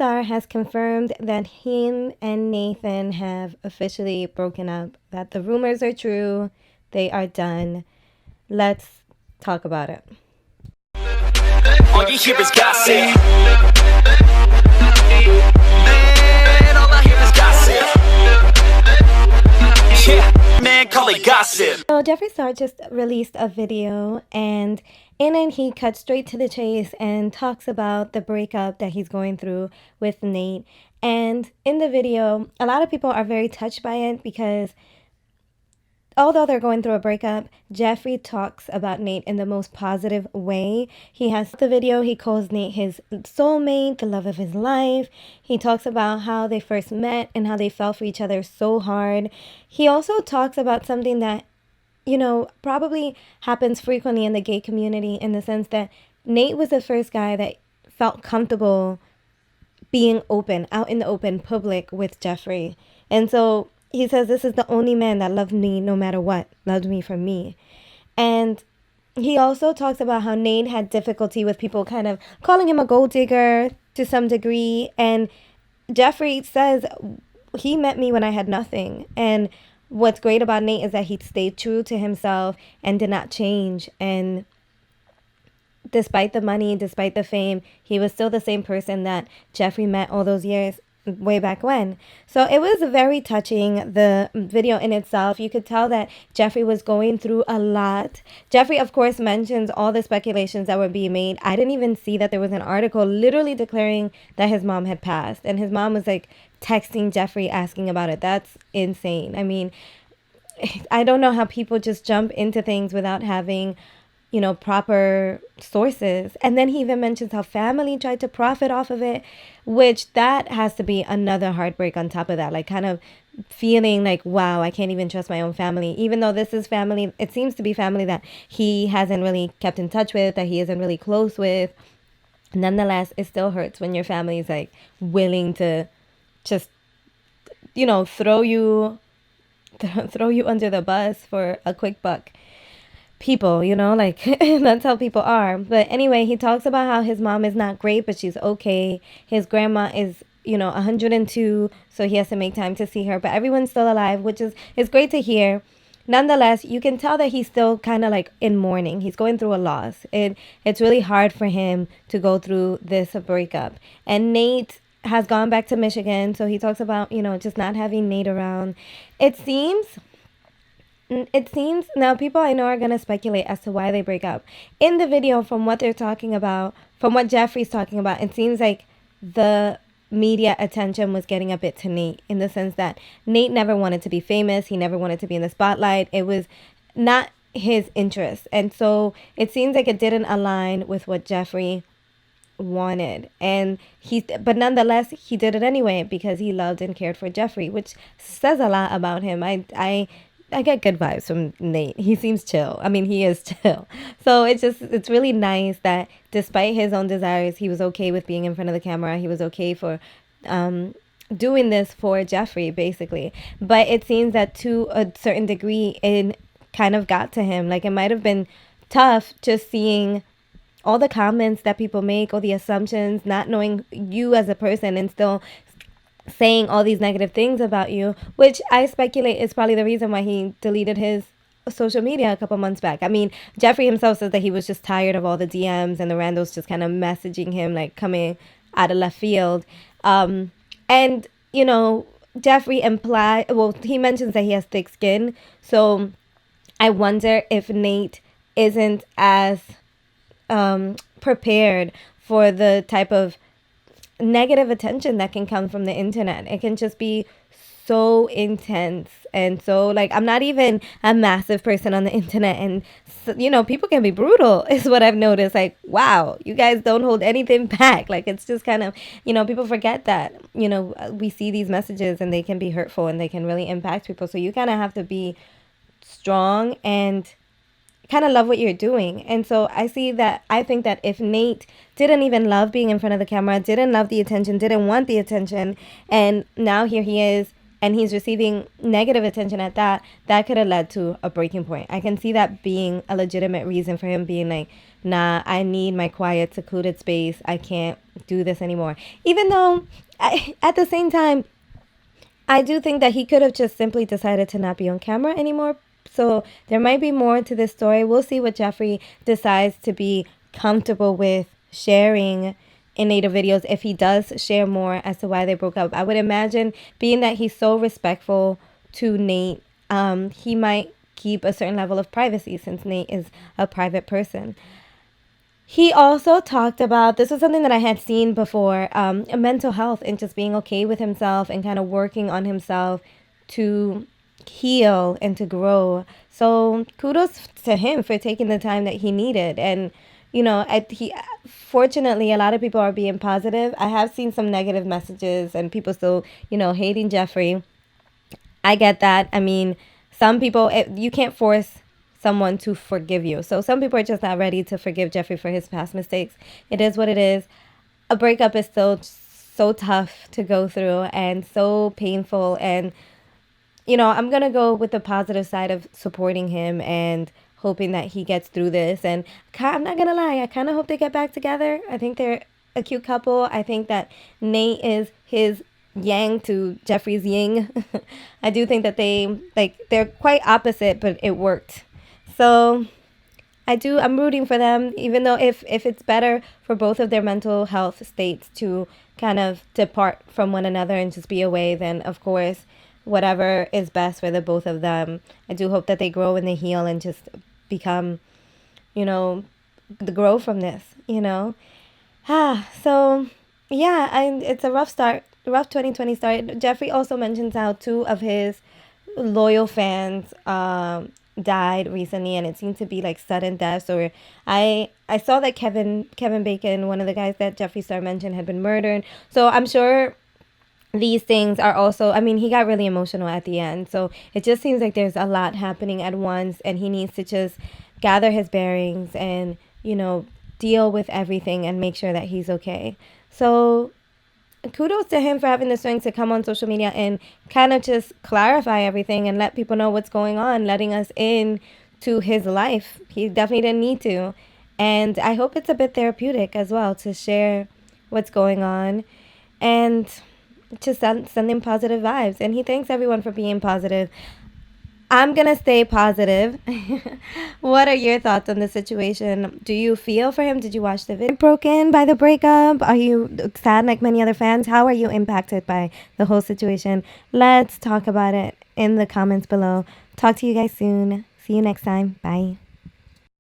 Star has confirmed that him and Nathan have officially broken up, that the rumors are true, they are done. Let's talk about it. All you hear is gossip. Man, all I hear is gossip. Yeah, man, call it gossip. So Jeffree Star just released a video, and in it he cuts straight to the chase and talks about the breakup that he's going through with Nate. And in the video, a lot of people are very touched by it because although they're going through a breakup, Jeffree talks about Nate in the most positive way. He has the video, he calls Nate his soulmate, the love of his life. He talks about how they first met and how they fell for each other so hard. He also talks about something that, you know, probably happens frequently in the gay community, in the sense that Nate was the first guy that felt comfortable being open, out in the open, public with Jeffree. And so he says, this is the only man that loved me no matter what, loved me for me. And he also talks about how Nate had difficulty with people kind of calling him a gold digger to some degree. And Jeffree says, he met me when I had nothing. And what's great about Nate is that he stayed true to himself and did not change. And despite the money, despite the fame, he was still the same person that Jeffree met all those years way back when. So it was very touching, the video in itself. You could tell that Jeffree was going through a lot. Jeffree, of course, mentions all the speculations that were being made. I didn't even see that there was an article literally declaring that his mom had passed. And his mom was like texting Jeffree asking about it. That's insane. I mean, I don't know how people just jump into things without having, you know, proper sources. And then he even mentions how family tried to profit off of it, which that has to be another heartbreak on top of that. Like kind of feeling like, wow, I can't even trust my own family. Even though this is family, it seems to be family that he hasn't really kept in touch with, that he isn't really close with. Nonetheless, it still hurts when your family is like willing to just, you know, throw you under the bus for a quick buck. People, you know, like that's how people are. But anyway, he talks about how his mom is not great, but she's okay. His grandma is, you know, 102, so he has to make time to see her. But everyone's still alive, which is great to hear. Nonetheless, you can tell that he's still kind of like in mourning. He's going through a loss. It's really hard for him to go through this breakup. And Nate has gone back to Michigan, so he talks about, you know, just not having Nate around. It seems now people I know are going to speculate as to why they break up. In the video, from what they're talking about, from what Jeffree's talking about, it seems like the media attention was getting a bit to Nate, in the sense that Nate never wanted to be famous. He never wanted to be in the spotlight. It was not his interest. And so it seems like it didn't align with what Jeffree wanted. But nonetheless, he did it anyway because he loved and cared for Jeffree, which says a lot about him. I get good vibes from Nate. He seems chill. I mean, he is chill. So it's really nice that despite his own desires, he was okay with being in front of the camera. He was okay for doing this for Jeffree, basically. But it seems that to a certain degree, it kind of got to him. Like, it might have been tough just seeing all the comments that people make, all the assumptions, not knowing you as a person, and still saying all these negative things about you, which I speculate is probably the reason why he deleted his social media a couple months back. I mean, Jeffree himself says that he was just tired of all the DMs and the randos just kind of messaging him, like coming out of left field. And, you know, he mentions that he has thick skin. So I wonder if Nate isn't as prepared for the type of negative attention that can come from the internet. It can just be so intense. And so, like, I'm not even a massive person on the internet, and you know, people can be brutal is what I've noticed. Like, wow, you guys don't hold anything back. Like, it's just kind of, you know, people forget that, you know, we see these messages and they can be hurtful and they can really impact people. So you kind of have to be strong and kind of love what you're doing. And so I think that if Nate didn't even love being in front of the camera, didn't love the attention, didn't want the attention, and now here he is, and he's receiving negative attention at that, that could have led to a breaking point. I can see that being a legitimate reason for him being like, nah, I need my quiet, secluded space. I can't do this anymore. Even though, at the same time, I do think that he could have just simply decided to not be on camera anymore. So there might be more to this story. We'll see what Jeffree decides to be comfortable with sharing in later videos, if he does share more as to why they broke up. I would imagine, being that he's so respectful to Nate, he might keep a certain level of privacy, since Nate is a private person. He also talked about, this was something that I had seen before, mental health and just being okay with himself and kind of working on himself to heal and to grow. So kudos to him for taking the time that he needed. And he fortunately, a lot of people are being positive. I have seen some negative messages and people still hating Jeffree. I get that. I mean, some people, you can't force someone to forgive you. So some people are just not ready to forgive Jeffree for his past mistakes. It is what it is. A breakup is still so tough to go through and so painful. And I'm going to go with the positive side of supporting him and hoping that he gets through this. And I'm not going to lie, I kind of hope they get back together. I think they're a cute couple. I think that Nate is his yang to Jeffree's yin. I do think that they're quite opposite, but it worked. So I'm rooting for them, even though if it's better for both of their mental health states to kind of depart from one another and just be away, then of course, whatever is best for the both of them. I do hope that they grow and they heal and just become, grow from this, So, yeah, it's a rough 2020 start. Jeffree also mentions how 2 of his loyal fans died recently, and it seemed to be like sudden deaths. Or I saw that Kevin Bacon, one of the guys that Jeffree Star mentioned, had been murdered. So I'm sure these things are also, I mean, he got really emotional at the end. So it just seems like there's a lot happening at once, and he needs to just gather his bearings and, deal with everything and make sure that he's okay. So kudos to him for having the strength to come on social media and kind of just clarify everything and let people know what's going on, letting us in to his life. He definitely didn't need to. And I hope it's a bit therapeutic as well to share what's going on and to send him positive vibes. And he thanks everyone for being positive. I'm going to stay positive. What are your thoughts on the situation? Do you feel for him? Did you watch the video? Broken by the breakup? Are you sad like many other fans? How are you impacted by the whole situation? Let's talk about it in the comments below. Talk to you guys soon. See you next time. Bye.